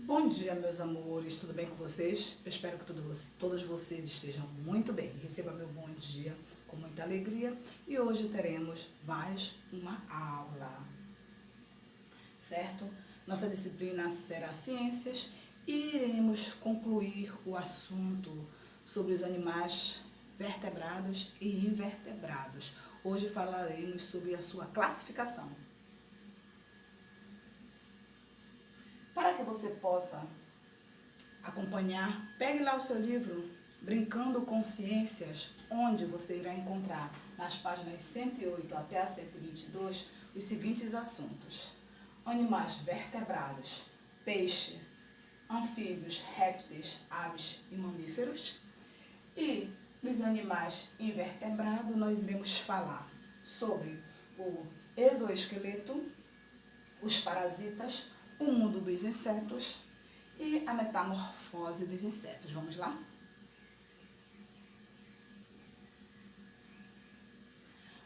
Bom dia, meus amores, tudo bem com vocês? Eu espero que todos vocês estejam muito bem. Receba meu bom dia com muita alegria e hoje teremos mais uma aula, certo? Nossa disciplina será Ciências e iremos concluir o assunto sobre os animais vertebrados e invertebrados. Hoje falaremos sobre a sua classificação. Para que você possa acompanhar, pegue lá o seu livro Brincando com Ciências, onde você irá encontrar nas páginas 108 até a 122 os seguintes assuntos: animais vertebrados, peixe, anfíbios, répteis, aves e mamíferos. E nos animais invertebrados nós iremos falar sobre o exoesqueleto, os parasitas, o mundo dos insetos e a metamorfose dos insetos. Vamos lá?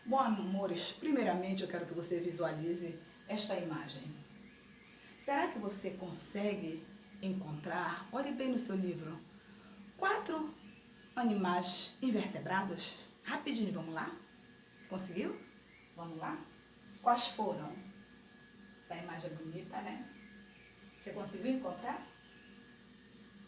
Bom, amores, primeiramente eu quero que você visualize esta imagem. Será que você consegue encontrar, olhe bem no seu livro, 4 animais invertebrados? Rapidinho, vamos lá? Conseguiu? Vamos lá? Quais foram? Essa imagem é bonita, né? Você conseguiu encontrar?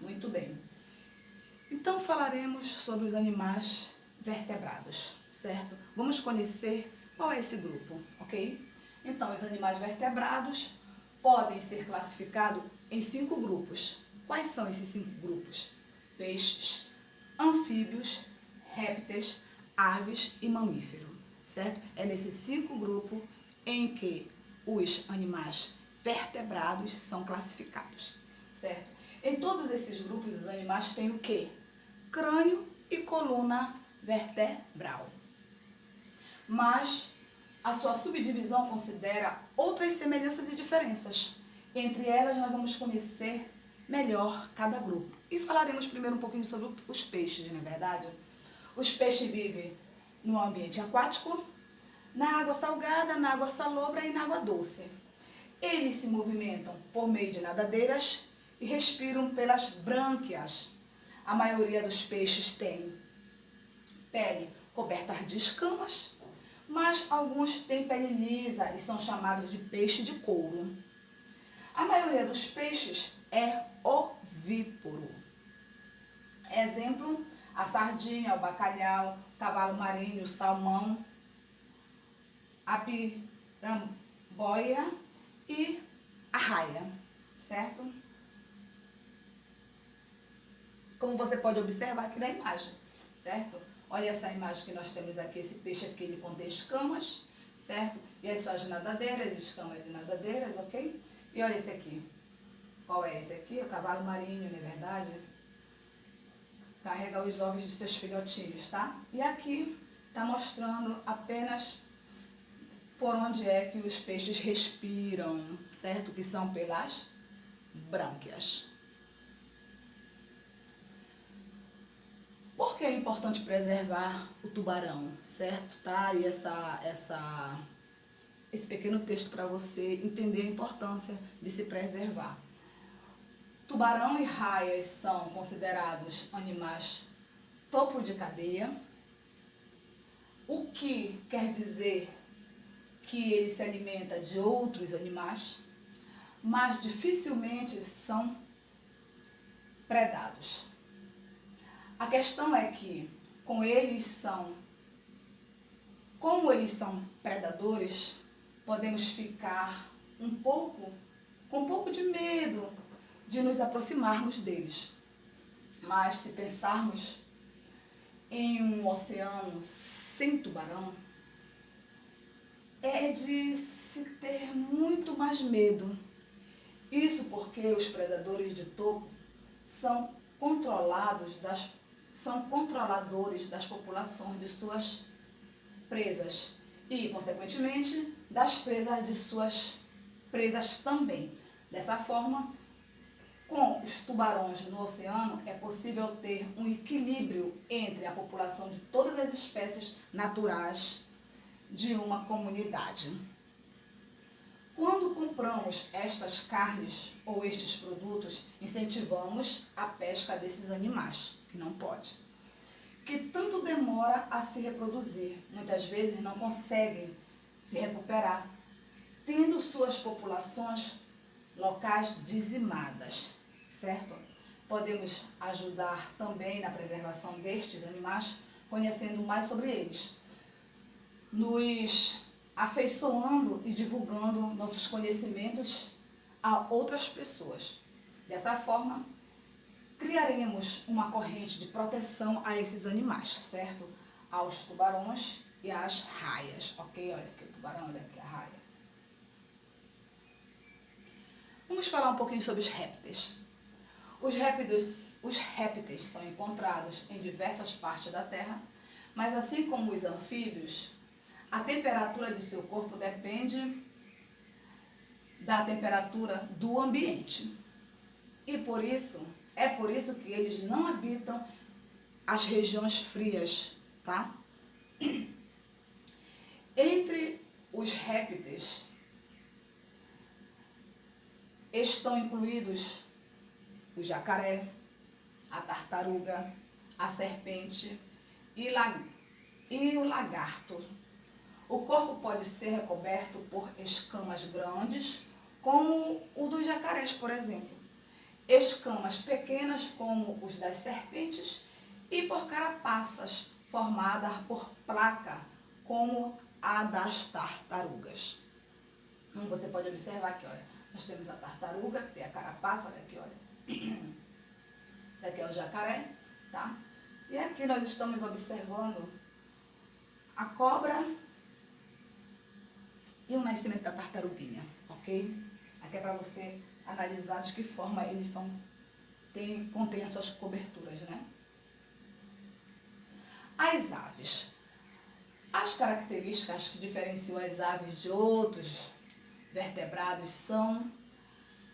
Muito bem. Então falaremos sobre os animais vertebrados, certo? Vamos conhecer qual é esse grupo, ok? Então, os animais vertebrados podem ser classificados em 5 grupos. Quais são esses 5 grupos? Peixes, anfíbios, répteis, aves e mamíferos, certo? É nesses 5 grupos em que os animais vertebrados são classificados, certo? Em todos esses grupos, os animais têm o quê? Crânio e coluna vertebral. Mas a sua subdivisão considera outras semelhanças e diferenças. Entre elas, nós vamos conhecer melhor cada grupo. E falaremos primeiro um pouquinho sobre os peixes, não é verdade? Os peixes vivem no ambiente aquático, na água salgada, na água salobra e na água doce. Eles se movimentam por meio de nadadeiras e respiram pelas brânquias. A maioria dos peixes tem pele coberta de escamas, mas alguns têm pele lisa e são chamados de peixe de couro. A maioria dos peixes é ovíparo. Exemplo, a sardinha, o bacalhau, o cavalo marinho, o salmão, a piramboia e a raia, certo? Como você pode observar aqui na imagem, certo? Olha essa imagem que nós temos aqui, esse peixe aqui, ele contém escamas, certo? E as suas nadadeiras, escamas e nadadeiras, ok? E olha esse aqui. Qual é esse aqui? O cavalo marinho, não é verdade? Carrega os ovos de seus filhotinhos, tá? E aqui está mostrando apenas por onde é que os peixes respiram, certo? Que são pelas brânquias. Por que é importante preservar o tubarão, certo? Tá aí esse pequeno texto para você entender a importância de se preservar. Tubarão e raias são considerados animais topo de cadeia, o que quer dizer que ele se alimenta de outros animais, mas dificilmente são predados. A questão é que, como eles são predadores, podemos ficar com um pouco de medo de nos aproximarmos deles. Mas se pensarmos em um oceano sem tubarão, é de se ter muito mais medo. Isso porque os predadores de topo são controladores das populações de suas presas e, consequentemente, das presas de suas presas também. Dessa forma, com os tubarões no oceano, é possível ter um equilíbrio entre a população de todas as espécies naturais de uma comunidade. Quando compramos estas carnes ou estes produtos, incentivamos a pesca desses animais, que não pode, que tanto demora a se reproduzir, muitas vezes não conseguem se recuperar, tendo suas populações locais dizimadas, certo? Podemos ajudar também na preservação destes animais, conhecendo mais sobre eles, nos afeiçoando e divulgando nossos conhecimentos a outras pessoas. Dessa forma, criaremos uma corrente de proteção a esses animais, certo? Aos tubarões e às raias, ok? Olha aqui o tubarão, olha aqui a raia. Vamos falar um pouquinho sobre os répteis. Os répteis são encontrados em diversas partes da Terra, mas assim como os anfíbios, a temperatura de seu corpo depende da temperatura do ambiente. E é por isso que eles não habitam as regiões frias, tá? Entre os répteis estão incluídos o jacaré, a tartaruga, a serpente e o lagarto. O corpo pode ser recoberto por escamas grandes, como o dos jacarés, por exemplo. Escamas pequenas, como os das serpentes, e por carapaças formadas por placa, como a das tartarugas. Como você pode observar aqui, olha, nós temos a tartaruga, que tem a carapaça, olha aqui, olha. Esse aqui é o jacaré, tá? E aqui nós estamos observando a cobra e o nascimento da tartaruguinha, ok? Aqui é para você analisar de que forma eles contêm as suas coberturas, né? As aves. As características que diferenciam as aves de outros vertebrados são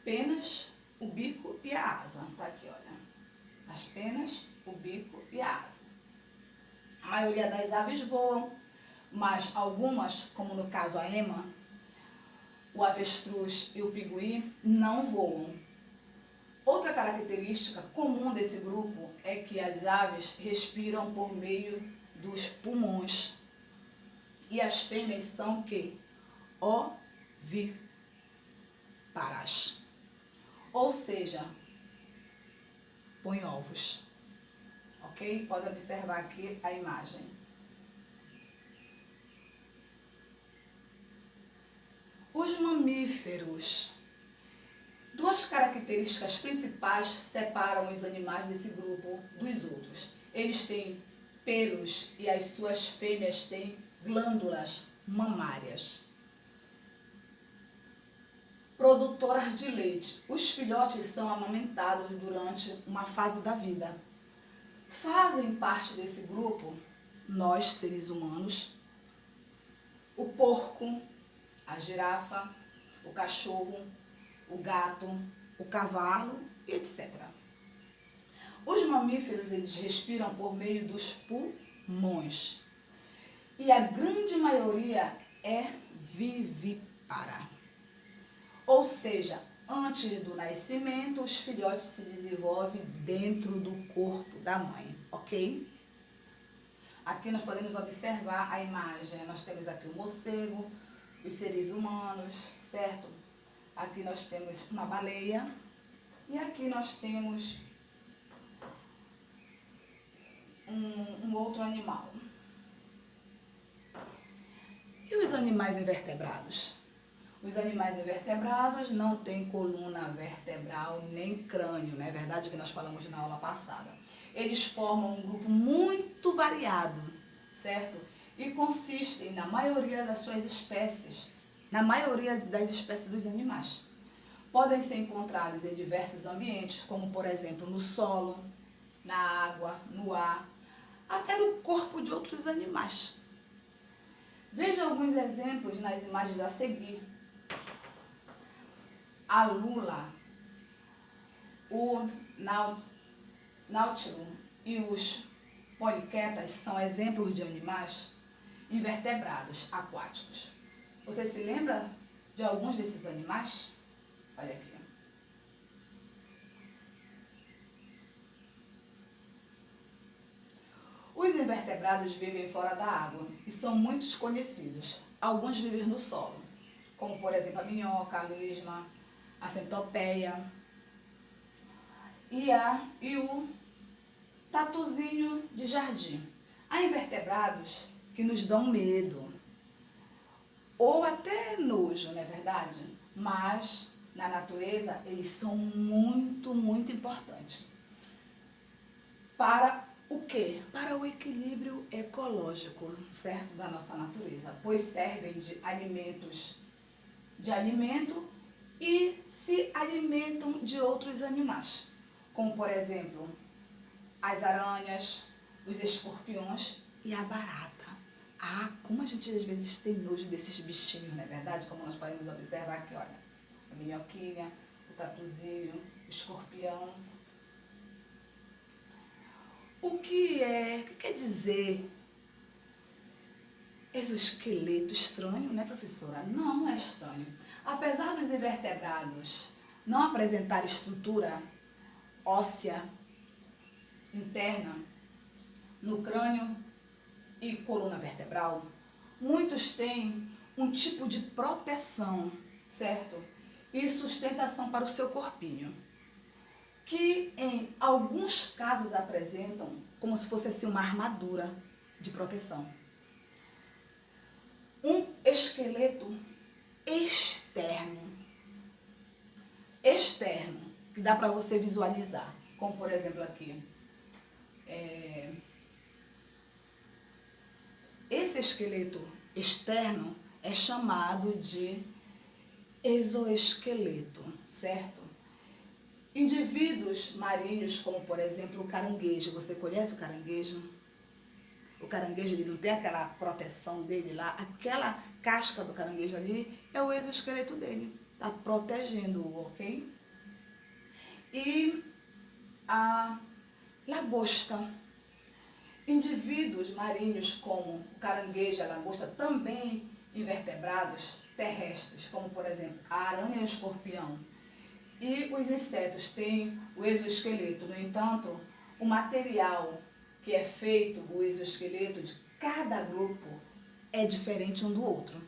penas, o bico e a asa. Tá aqui, olha. As penas, o bico e a asa. A maioria das aves voam, mas algumas, como no caso a ema, o avestruz e o piguí, não voam. Outra característica comum desse grupo é que as aves respiram por meio dos pulmões. E as fêmeas são o quê? Ovíparas. Ou seja, põem ovos. Ok? Pode observar aqui a imagem. Os mamíferos. Duas características principais separam os animais desse grupo dos outros. Eles têm pelos e as suas fêmeas têm glândulas mamárias. Produtoras de leite. Os filhotes são amamentados durante uma fase da vida. Fazem parte desse grupo nós, seres humanos, o porco, a girafa, o cachorro, o gato, o cavalo e etc. Os mamíferos, eles respiram por meio dos pulmões. E a grande maioria é vivípara. Ou seja, antes do nascimento, os filhotes se desenvolvem dentro do corpo da mãe, ok? Aqui nós podemos observar a imagem. Nós temos aqui o morcego, os seres humanos, certo? Aqui nós temos uma baleia e aqui nós temos um outro animal. E os animais invertebrados? Os animais invertebrados não têm coluna vertebral nem crânio, não é verdade que nós falamos na aula passada. Eles formam um grupo muito variado, certo? E consistem, na maioria das suas espécies, na maioria das espécies dos animais. Podem ser encontrados em diversos ambientes, como por exemplo no solo, na água, no ar, até no corpo de outros animais. Veja alguns exemplos nas imagens a seguir. A lula, o náutilo e os poliquetas são exemplos de animais invertebrados aquáticos. Você se lembra de alguns desses animais? Olha aqui. Os invertebrados vivem fora da água e são muito conhecidos. Alguns vivem no solo, como por exemplo a minhoca, a lesma, a centopeia e o tatuzinho de jardim. Há invertebrados que nos dão medo, ou até nojo, não é verdade? Mas na natureza eles são muito, muito importantes. Para o quê? Para o equilíbrio ecológico, certo? Da nossa natureza, pois servem de alimento e se alimentam de outros animais, como por exemplo as aranhas, os escorpiões e a barata. Ah, como a gente às vezes tem nojo desses bichinhos, não é verdade? Como nós podemos observar aqui, olha, a minhoquinha, o tatuzinho, o escorpião. O que quer dizer exoesqueleto? Estranho, né, professora? Não, não é estranho. Apesar dos invertebrados não apresentar estrutura óssea interna no crânio e coluna vertebral, muitos têm um tipo de proteção, certo? E sustentação para o seu corpinho, que em alguns casos apresentam como se fosse assim uma armadura de proteção. Um esqueleto externo, que dá para você visualizar, como por exemplo aqui. Esse esqueleto externo é chamado de exoesqueleto, certo? Indivíduos marinhos, como por exemplo o caranguejo. Você conhece o caranguejo? O caranguejo, ele não tem aquela proteção dele lá, aquela casca do caranguejo ali é o exoesqueleto dele, está protegendo-o, ok? E a lagosta. Indivíduos marinhos como o caranguejo e a lagosta, também invertebrados terrestres, como por exemplo a aranha e o escorpião. E os insetos têm o exoesqueleto. No entanto, o material que é feito, o exoesqueleto de cada grupo, é diferente um do outro.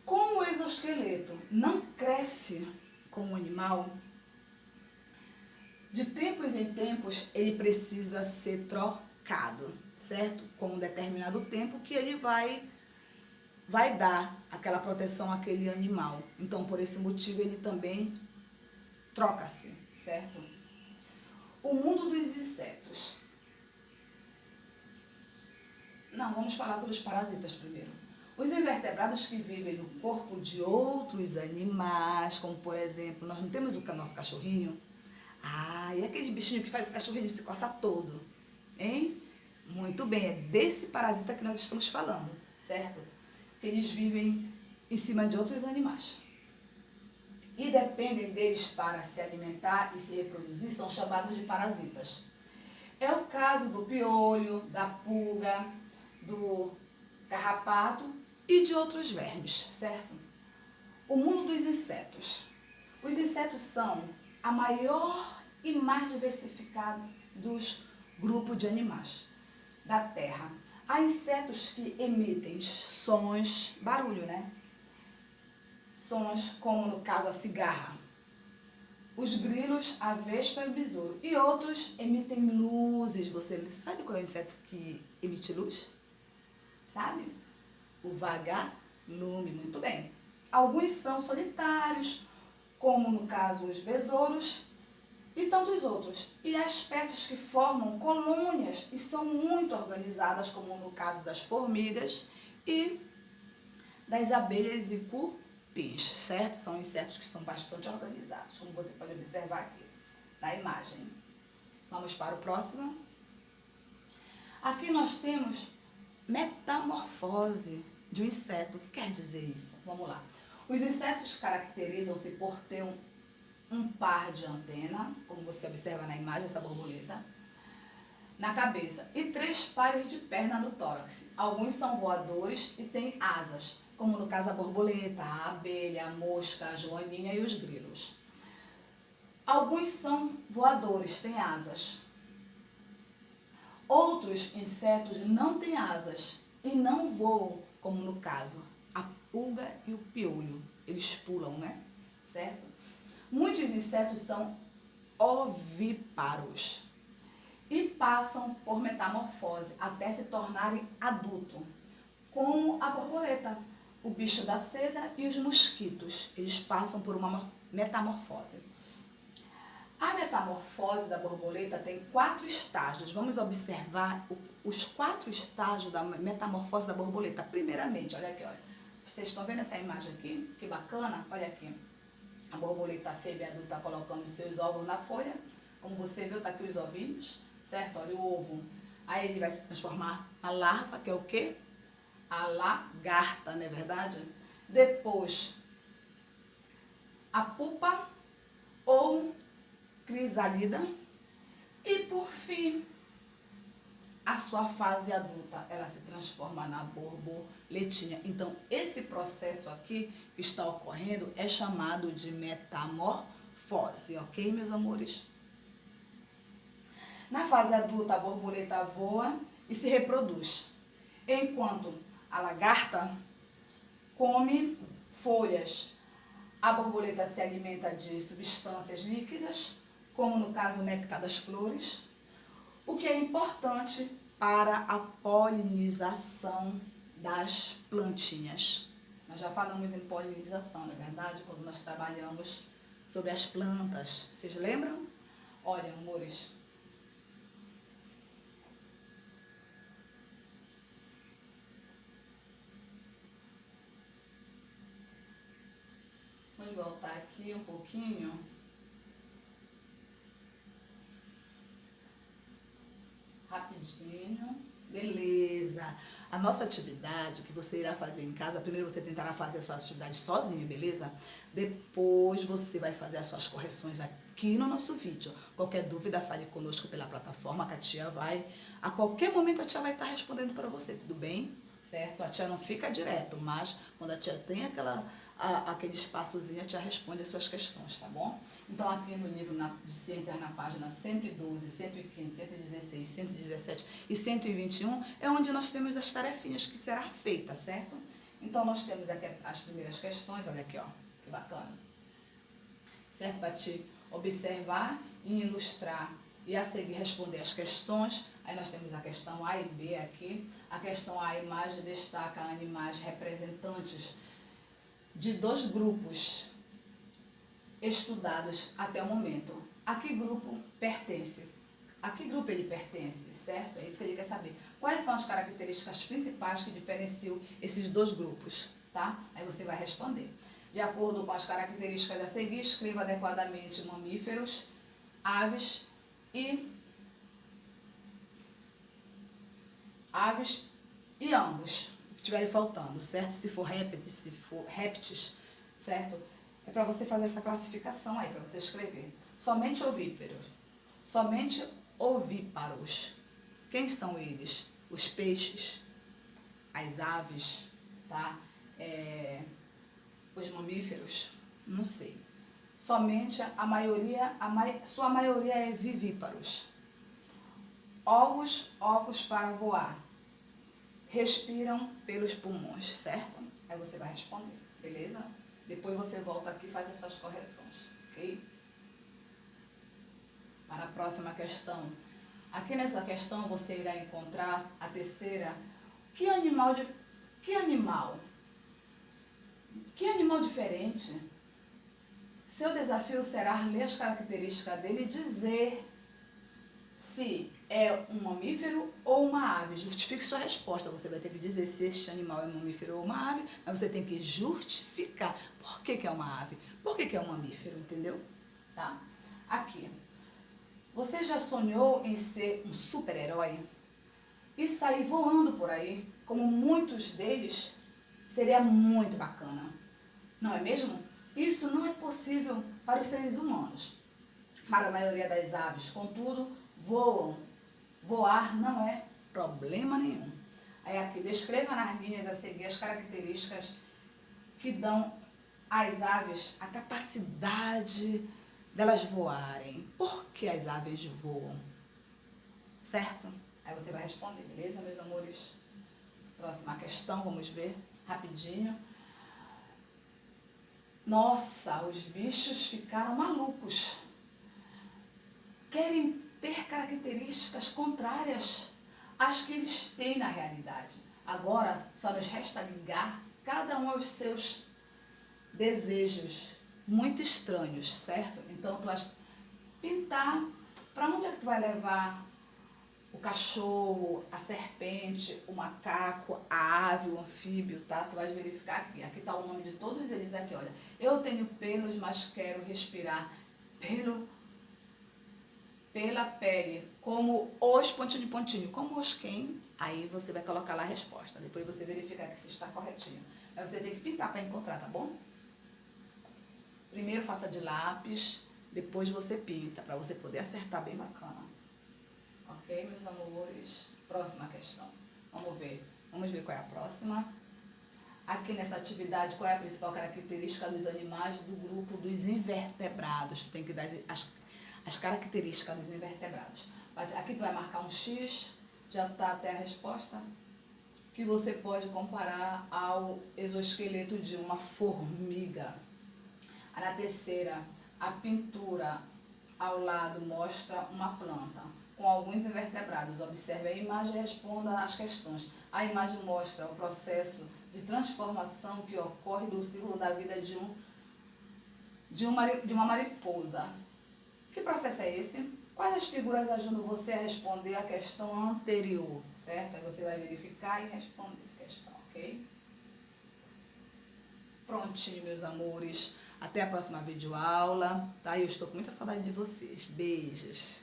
Como o exoesqueleto não cresce como um animal, de tempos em tempos ele precisa ser trocado, certo? Com um determinado tempo que ele vai dar aquela proteção àquele animal. Então, por esse motivo, ele também troca-se, certo? O mundo dos insetos. Não, vamos falar sobre os parasitas primeiro. Os invertebrados que vivem no corpo de outros animais, como por exemplo, nós não temos o nosso cachorrinho? Ah, e aquele bichinho que faz o cachorrinho se coçar todo, hein? Muito bem, é desse parasita que nós estamos falando, certo? Eles vivem em cima de outros animais e dependem deles para se alimentar e se reproduzir, são chamados de parasitas. É o caso do piolho, da pulga, do carrapato e de outros vermes, certo? O mundo dos insetos. Os insetos são a maior e mais diversificado dos grupos de animais da Terra. Há insetos que emitem sons, barulho, né? Sons como no caso a cigarra, os grilos, a vespa e o besouro. E outros emitem luzes. Você sabe qual é o inseto que emite luz? Sabe? O vagalume, muito bem. Alguns são solitários, como no caso os besouros e tantos outros. E há espécies que formam colônias e são muito organizadas, como no caso das formigas e das abelhas e cupins, certo? São insetos que são bastante organizados, como você pode observar aqui na imagem. Vamos para o próximo. Aqui nós temos metamorfose de um inseto. O que quer dizer isso? Vamos lá. Os insetos caracterizam-se por ter um par de antena, como você observa na imagem, essa borboleta, na cabeça, e 3 pares de perna no tórax. Alguns são voadores e têm asas, como no caso a borboleta, a abelha, a mosca, a joaninha e os grilos. Alguns são voadores, têm asas. Outros insetos não têm asas e não voam, como no caso a pulga e o piolho. Eles pulam, né? Certo? Muitos insetos são ovíparos e passam por metamorfose até se tornarem adulto, como a borboleta, o bicho da seda e os mosquitos. Eles passam por uma metamorfose. A metamorfose da borboleta tem 4 estágios. Vamos observar os 4 estágios da metamorfose da borboleta. Primeiramente, olha aqui, olha. Vocês estão vendo essa imagem aqui? Que bacana? Olha aqui. A borboleta fêmea adulta colocando os seus ovos na folha. Como você viu, tá aqui os ovinhos, certo? Olha o ovo. Aí ele vai se transformar na larva, que é o quê? A lagarta, não é verdade? Depois, a pupa ou crisálida. E por fim, a sua fase adulta, ela se transforma na borboletinha. Então, esse processo aqui que está ocorrendo é chamado de metamorfose, ok, meus amores? Na fase adulta, a borboleta voa e se reproduz, enquanto a lagarta come folhas. A borboleta se alimenta de substâncias líquidas, como no caso o néctar das flores, o que é importante para a polinização das plantinhas. Nós já falamos em polinização, não é verdade? Quando nós trabalhamos sobre as plantas. Vocês lembram? Olha, amores. Vamos voltar aqui um pouquinho. Rapidinho. Beleza. A nossa atividade que você irá fazer em casa, primeiro você tentará fazer a sua atividade sozinho, beleza? Depois você vai fazer as suas correções aqui no nosso vídeo. Qualquer dúvida, fale conosco pela plataforma, que a tia vai, a qualquer momento a tia vai estar respondendo para você, tudo bem? Certo? A tia não fica direto, mas quando a tia tem aquele espaçozinho, a tia responde as suas questões, tá bom? Então, aqui no livro de ciências, na página 112, 115, 116, 117 e 121, é onde nós temos as tarefinhas que serão feitas, certo? Então, nós temos aqui as primeiras questões, olha aqui, ó, que bacana. Certo? Para te observar e ilustrar e a seguir responder as questões. Aí nós temos a questão A e B aqui. A questão A, a imagem destaca animais representantes de 2 grupos estudados até o momento. A que grupo pertence? A que grupo ele pertence, certo? É isso que ele quer saber. Quais são as características principais que diferenciam esses 2 grupos, tá? Aí você vai responder. De acordo com as características a seguir, escreva adequadamente mamíferos, aves e ambos, o que estiverem faltando, certo? Se for répteis, certo? É para você fazer essa classificação aí, para você escrever. Somente ovíparos. Quem são eles? Os peixes, as aves, tá? Os mamíferos, não sei. Somente sua maioria é vivíparos. Óculos para voar. Respiram pelos pulmões, certo? Aí você vai responder, beleza? Depois você volta aqui e faz as suas correções, ok? Para a próxima questão. Aqui nessa questão você irá encontrar a terceira. Que animal diferente? Seu desafio será ler as características dele e dizer se é um mamífero ou uma ave. Justifique sua resposta. Você vai ter que dizer se este animal é um mamífero ou uma ave, mas você tem que justificar por que é uma ave, por que é um mamífero, entendeu? Tá? Aqui. Você já sonhou em ser um super-herói e sair voando por aí, como muitos deles? Seria muito bacana, não é mesmo? Isso não é possível para os seres humanos. Para a maioria das aves, contudo, voar não é problema nenhum. Aí aqui, descreva nas linhas a seguir as características que dão às aves a capacidade delas voarem. Por que as aves voam? Certo? Aí você vai responder, beleza, meus amores? Próxima questão, vamos ver rapidinho. Nossa, os bichos ficaram malucos. Querem ter características contrárias às que eles têm na realidade. Agora, só nos resta ligar cada um aos seus desejos muito estranhos, certo? Então, tu vai pintar. Para onde é que tu vai levar o cachorro, a serpente, o macaco, a ave, o anfíbio, tá? Tu vai verificar aqui. Aqui tá o nome de todos eles aqui, olha. Eu tenho pelos, mas quero respirar pela pele, como os pontinho de pontinho, como os quem? Aí você vai colocar lá a resposta. Depois você verificar que se está corretinho. Aí você tem que pintar para encontrar, tá bom? Primeiro faça de lápis, depois você pinta, para você poder acertar bem bacana. Ok, meus amores? Próxima questão. Vamos ver qual é a próxima. Aqui nessa atividade, qual é a principal característica dos animais do grupo dos invertebrados? Tu tem que dar as características dos invertebrados. Aqui tu vai marcar um X, já está até a resposta, que você pode comparar ao exoesqueleto de uma formiga. Aí na terceira, a pintura ao lado mostra uma planta com alguns invertebrados. Observe a imagem e responda as questões. A imagem mostra o processo de transformação que ocorre no ciclo da vida de uma mariposa. Que processo é esse? Quais as figuras ajudam você a responder a questão anterior, certo? Aí você vai verificar e responder a questão, ok? Prontinho, meus amores. Até a próxima videoaula, tá? Eu estou com muita saudade de vocês. Beijos!